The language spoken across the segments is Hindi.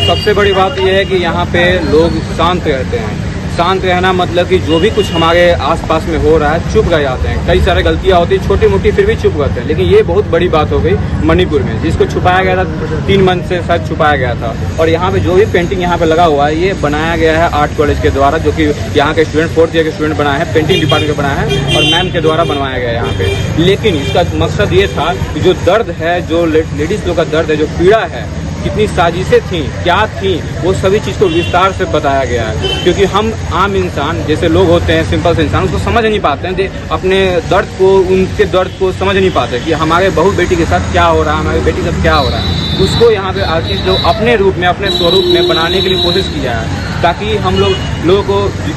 सबसे बड़ी बात यह है कि यहाँ पे लोग शांत रहते हैं। शांत रहना मतलब कि जो भी कुछ हमारे आसपास में हो रहा है चुप गए जाते हैं। कई सारे गलतियाँ होती छोटी मोटी फिर भी चुप करते हैं, लेकिन ये बहुत बड़ी बात हो गई मणिपुर में, जिसको छुपाया गया था 3 मंथ से शायद छुपाया गया था। और यहाँ पे जो भी पेंटिंग यहाँ पे लगा हुआ है ये बनाया गया है आर्ट कॉलेज के द्वारा, जो कि यहाँ के स्टूडेंट 4th ईयर के स्टूडेंट बनाए हैं, पेंटिंग डिपार्टमेंट के बनाया है और मैम के द्वारा बनवाया गया है यहाँ पे। लेकिन इसका मकसद ये था कि जो दर्द है, जो लेडीज लोग का दर्द है, जो पीड़ा है, कितनी साजिशें थी, क्या थी, वो सभी चीज़ को विस्तार से बताया गया है। क्योंकि हम आम इंसान जैसे लोग होते हैं, सिंपल से इंसान, उसको समझ नहीं पाते हैं, अपने दर्द को, उनके दर्द को समझ नहीं पाते कि हमारे बहू बेटी के साथ क्या हो रहा है, हमारी बेटी के साथ क्या हो रहा है। उसको यहाँ पे आर्टिस्ट जो अपने रूप में, अपने स्वरूप में बनाने के लिए कोशिश की जाए, ताकि हम लोगों को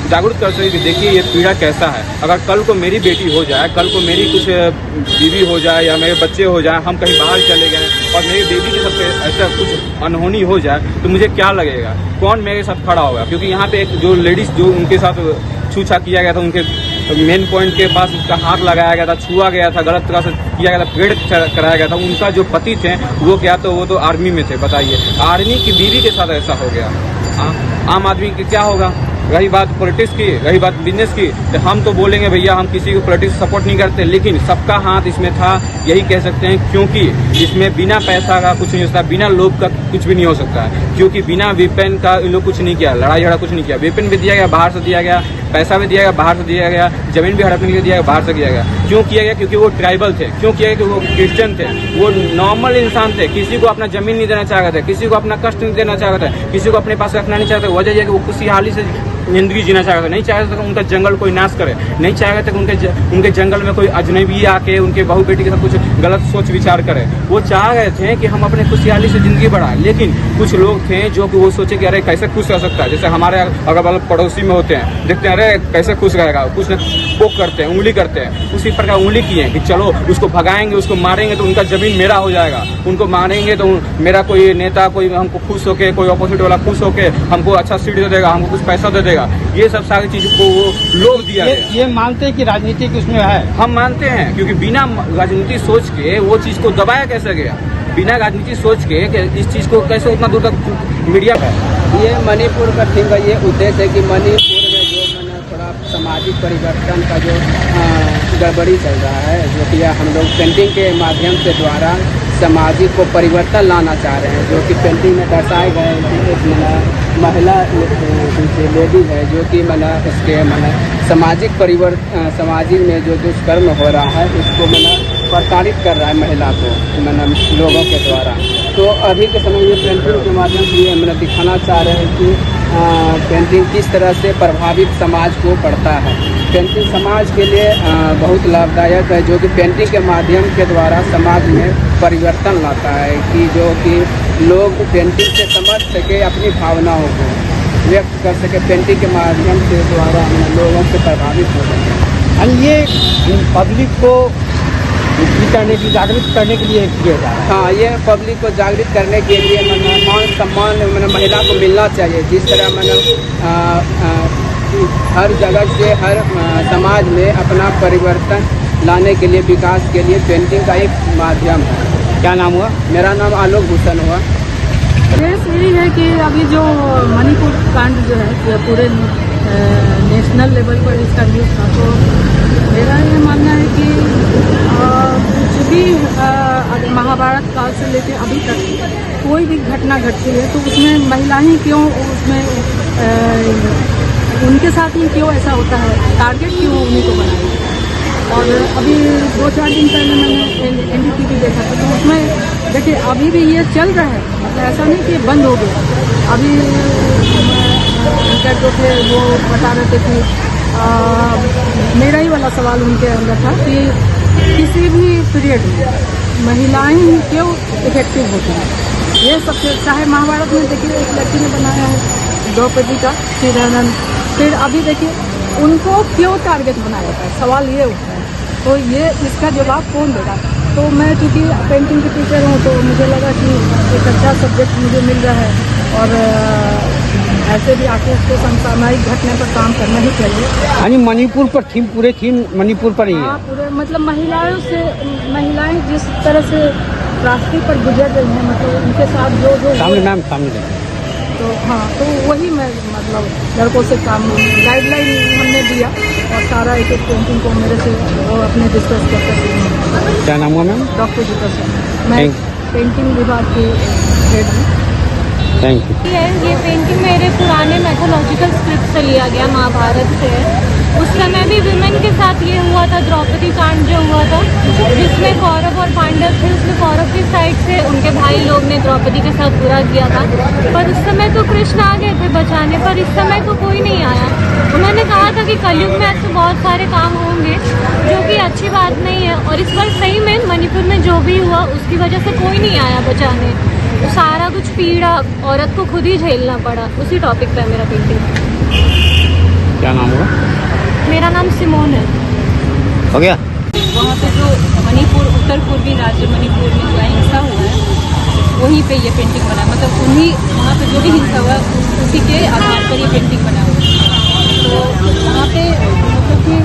जागरूक कर सके कि देखिए ये पीड़ा कैसा है। अगर कल को मेरी बेटी हो जाए, कल को मेरी कुछ बीवी हो जाए या मेरे बच्चे हो जाए, हम कहीं बाहर चले गए और मेरी बेबी के साथ ऐसा कुछ अनहोनी हो जाए तो मुझे क्या लगेगा, कौन मेरे साथ खड़ा होगा। क्योंकि यहाँ पे एक जो लेडीज़ जो उनके साथ छूछा किया गया था, उनके मेन पॉइंट के पास उसका हाथ लगाया गया था, छुआ गया था, गलत तरह से किया गया था, पेड़ कराया गया था। उनका जो पति थे वो क्या, तो वो तो आर्मी में थे। बताइए, आर्मी की बीवी के साथ ऐसा हो गया, आम आदमी की क्या होगा। रही बात पॉलिटिक्स की, रही बात बिजनेस की, तो हम तो बोलेंगे भैया हम किसी को पॉलिटिक्स सपोर्ट नहीं करते, लेकिन सबका हाथ इसमें था, यही कह सकते हैं। क्योंकि इसमें बिना पैसा का कुछ नहीं हो सकता, बिना लोभ का कुछ भी नहीं हो सकता है। क्योंकि बिना वेपन का इन लोग कुछ नहीं किया, लड़ाई झगड़ा कुछ नहीं किया। वेपन भी दिया गया, बाहर से दिया गया, पैसा भी दिया गया, बाहर से दिया गया, जमीन भी हड़पने के लिए दिया गया, बाहर से किया गया। क्यों किया गया? क्योंकि वो ट्राइबल थे। क्यों किया गया? क्योंकि वो क्रिश्चियन थे, वो नॉर्मल इंसान थे, किसी को अपना जमीन नहीं देना चाहते थे, किसी को अपना कष्ट नहीं देना चाहते थे, किसी को अपने पास रखना नहीं चाहते। वजह यह कि वो खुशहाली से जिंदगी जीना चाहते थे, नहीं चाहते थे कि उनका जंगल कोई नाश करे, नहीं चाहते थे कि उनके जंगल में कोई अजनबी आके उनके बहू बेटी के साथ कुछ गलत सोच विचार करे। वो चाह रहे थे कि हम अपने खुशहाली से जिंदगी बढ़ाएं। लेकिन कुछ लोग थे जो कि वो सोचे कि अरे कैसे खुश रह सकता है। जैसे हमारे अगल बगल पड़ोसी में होते हैं, देखते हैं अरे कैसे खुश रहेगा, कुछ न पोक करते हैं, उंगली करते हैं। उसी प्रकार उंगली किए कि चलो उसको भगाएंगे, उसको मारेंगे तो उनका जमीन मेरा हो जाएगा, उनको मारेंगे तो मेरा कोई नेता, कोई हमको खुश होके, कोई अपोजिट वाला खुश होके हमको अच्छा सीट दे देगा, हमको कुछ पैसा दे देगा। ये सब सारी चीज को वो लोग दिया गया। ये मानते हैं कि राजनीति उसमें है? हम मानते हैं, क्योंकि बिना राजनीति सोच के वो चीज को दबाया कैसे गया, बिना राजनीति सोच के इस चीज को कैसे उतना दूर तक मीडिया है। ये मणिपुर का थीम का ये उद्देश्य है कि मणिपुर में जो मैंने थोड़ा सामाजिक परिवर्तन का जो गड़बड़ी चल रहा है, जो कि हम लोग पेंटिंग के माध्यम से द्वारा सामाजिक को परिवर्तन लाना चाह रहे हैं। जो कि पेंटिंग में दर्शाए गए कि एक महिला लेडी है जो कि उसके सामाजिक परिवर्तन, समाजिक में जो दुष्कर्म हो रहा है उसको प्रताड़ित कर रहा है महिला को लोगों के द्वारा। तो अभी के समय ये पेंटिंग के माध्यम से ये दिखाना चाह रहे हैं कि पेंटिंग किस तरह से प्रभावित समाज को पड़ता है। पेंटिंग समाज के लिए बहुत लाभदायक है, जो कि पेंटिंग के माध्यम के द्वारा समाज में परिवर्तन लाता है, कि जो कि लोग पेंटिंग से समझ सके, अपनी भावनाओं को व्यक्त कर सके, पेंटिंग के माध्यम से द्वारा लोगों से प्रभावित हो सके। और ये पब्लिक को करने की, जागृत करने के लिए किया जा रहा है। हाँ, ये पब्लिक को जागृत करने के लिए मान सम्मान महिला को मिलना चाहिए। जिस तरह हर जगह से हर समाज में अपना परिवर्तन लाने के लिए, विकास के लिए पेंटिंग का एक माध्यम है। क्या नाम हुआ? मेरा नाम आलोक भूषण हुआ। केस यही है कि अभी जो मणिपुर कांड जो है पूरे नेशनल लेवल पर इसका न्यूज़ था, तो मेरा ये मानना है कि कुछ भी महाभारत काल से लेकर अभी तक कोई भी घटना घटती है तो उसमें महिलाएं क्यों, उसमें उनके साथ ही क्यों ऐसा होता है, टारगेट क्यों उन्हीं को बनाया। और अभी 2-4 दिन पहले मैंने NDTV देखा था, तो उसमें देखिए अभी भी ये चल रहा है, मतलब ऐसा नहीं कि बंद हो गया। अभी जो थे वो बता रहे थे कि मेरा ही वाला सवाल उनके अंदर था कि किसी भी पीरियड में महिलाएं क्यों इफेक्टिव होती हैं। ये सबसे, चाहे महाभारत में देखिए एक लड़की ने बनाया है द्रौपदी का श्रीरंजन, फिर अभी देखिए उनको क्यों टारगेट बनाया जाता है, सवाल ये उठता है। तो ये इसका जवाब कौन देगा। तो मैं चूँकि पेंटिंग की टीचर हूँ तो मुझे लगा कि एक अच्छा सब्जेक्ट मुझे मिल रहा है और ऐसे भी आर्टिस्ट को समसामयिक घटना पर काम करना ही चाहिए। यानी मणिपुर पर थीम, पूरे थीम मणिपुर पर ही है। हाँ, पूरे मतलब महिलाएं जिस तरह से रास्ते पर गुजर रही हैं, मतलब उनके साथ जो सामने मैम, सामने देखिए। तो हाँ, तो वही मैं मतलब लड़कों से काम गाइडलाइन हमने दिया और सारा एक एक पेंटिंग को मेरे से वो अपने डिस्कस करते क्या नाम हुआ मैम? डॉक्टर गीता सिंह, मैं Thank पेंटिंग विभाग की हेड हूँ। Thank you. ये पेंटिंग मेरे पुराने मैथोलॉजिकल स्क्रिप्ट से लिया गया, महाभारत से। उस समय भी विमेन के साथ ये हुआ था, द्रौपदी कांड जो हुआ था, जिसमें कौरव और पांडव थे, उसमें कौरव की साइड से उनके भाई लोग ने द्रौपदी के साथ बुरा किया था। पर उस समय तो कृष्ण आ गए थे बचाने, पर इस समय तो कोई नहीं आया। उन्होंने कहा था कि कलयुग में ऐसे बहुत सारे काम होंगे, जो कि अच्छी बात नहीं है। और इस बार सही में मणिपुर में जो भी हुआ उसकी वजह से कोई नहीं आया बचाने, तो सारा कुछ पीड़ा औरत को खुद ही झेलना पड़ा। उसी टॉपिक पे मेरा पेंटिंग। क्या नाम हुआ? मेरा नाम सिमोन है। हो गया। वहाँ पे जो मणिपुर, उत्तर पूर्वी राज्य मणिपुर में जो हिंसा हुआ है, वहीं पे ये पेंटिंग बना, मतलब उन्हीं वहाँ पे जो भी हिंसा हुआ उसी के आधार पर ये पेंटिंग बना हुआ है। तो वहाँ पे मतलब कि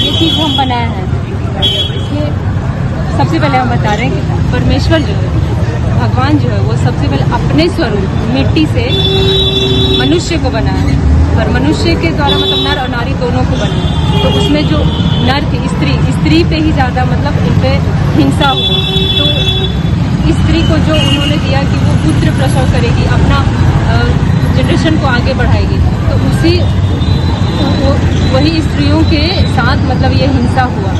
ये चीज़ हम बनाए हैं, इसलिए सबसे पहले हम बता रहे हैं कि परमेश्वर जो है, भगवान जो है, वो सबसे पहले अपने स्वरूप मिट्टी से मनुष्य को बनाया, और मनुष्य के द्वारा मतलब नर और नारी दोनों को बनाया। तो उसमें जो नर थी, स्त्री पे ही ज़्यादा मतलब इन पे हिंसा हुई। तो स्त्री को जो उन्होंने दिया कि वो पुत्र प्रसव करेगी, अपना जनरेशन को आगे बढ़ाएगी, तो उसी वही स्त्रियों के साथ मतलब ये हिंसा हुआ,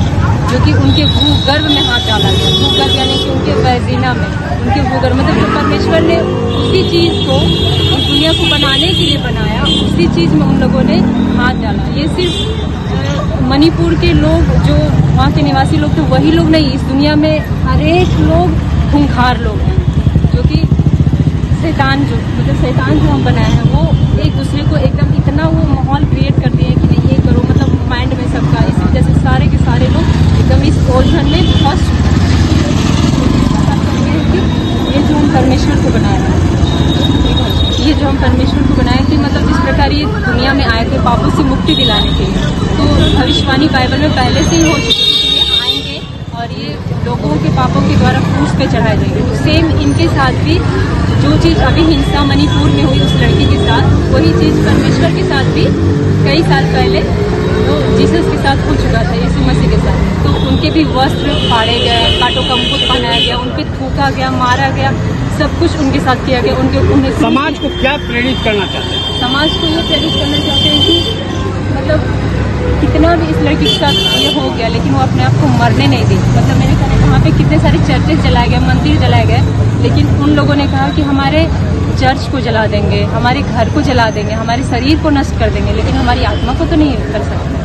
जो कि उनके भूगर्भ में हाथ डाला गया। भूगर्भ यानी कि उनके वैजिना में, उनके भूगर्भ मतलब जो परमेश्वर ने उसी चीज़ को इस दुनिया को बनाने के लिए बनाया, उसी चीज़ में उन लोगों ने हाथ डाला। ये सिर्फ मणिपुर के लोग, जो वहाँ के निवासी लोग थे, वही लोग नहीं, इस दुनिया में हर एक लोग खूंखार लोग हैं, जो कि शैतान जो हम बनाए हैं, वो एक दूसरे को एकदम इतना वो माहौल क्रिएट कर दिए कि नहीं ये करो, मतलब माइंड में सबका, इस वजह से सारे के सारे लोग एकदम इस उलझन में फंस चुके हैं। ये जो हम परमेश्वर को बनाए हैं, ये जो हम परमेश्वर को बनाए थे, मतलब इस प्रकार ये दुनिया में आए थे पापों से मुक्ति दिलाने के लिए। तो भविष्यवाणी बाइबल में पहले से ही हो चुकी थी कि ये आएंगे और ये लोगों के पापों के द्वारा क्रूस पे चढ़ाए जाएंगे। तो सेम इनके साथ भी जो चीज़ अभी हिंसा मणिपुर में हुई उस लड़की के साथ, वही चीज़ परमेश्वर के साथ भी कई साल पहले तो जीसस के साथ हो चुका था, यीशु मसीह के साथ। तो उनके भी वस्त्र फाड़े गए, कांटों का मुकुट पहनाया गया, उन पर थूका गया, मारा गया, सब कुछ उनके साथ किया गया। उन्हें समाज को क्या प्रेरित करना चाहते हैं? समाज को ये प्रेरित करना चाहते हैं कि मतलब कितना भी इस लड़की के साथ ये हो गया, लेकिन वो अपने आप को मरने नहीं दी। मतलब मैंने कहा वहाँ पे कितने सारे चर्चेस जलाए गए, मंदिर जलाए गए, लेकिन उन लोगों ने कहा कि हमारे चर्च को जला देंगे, हमारे घर को जला देंगे, हमारे शरीर को नष्ट कर देंगे, लेकिन हमारी आत्मा को तो नहीं कर सकते।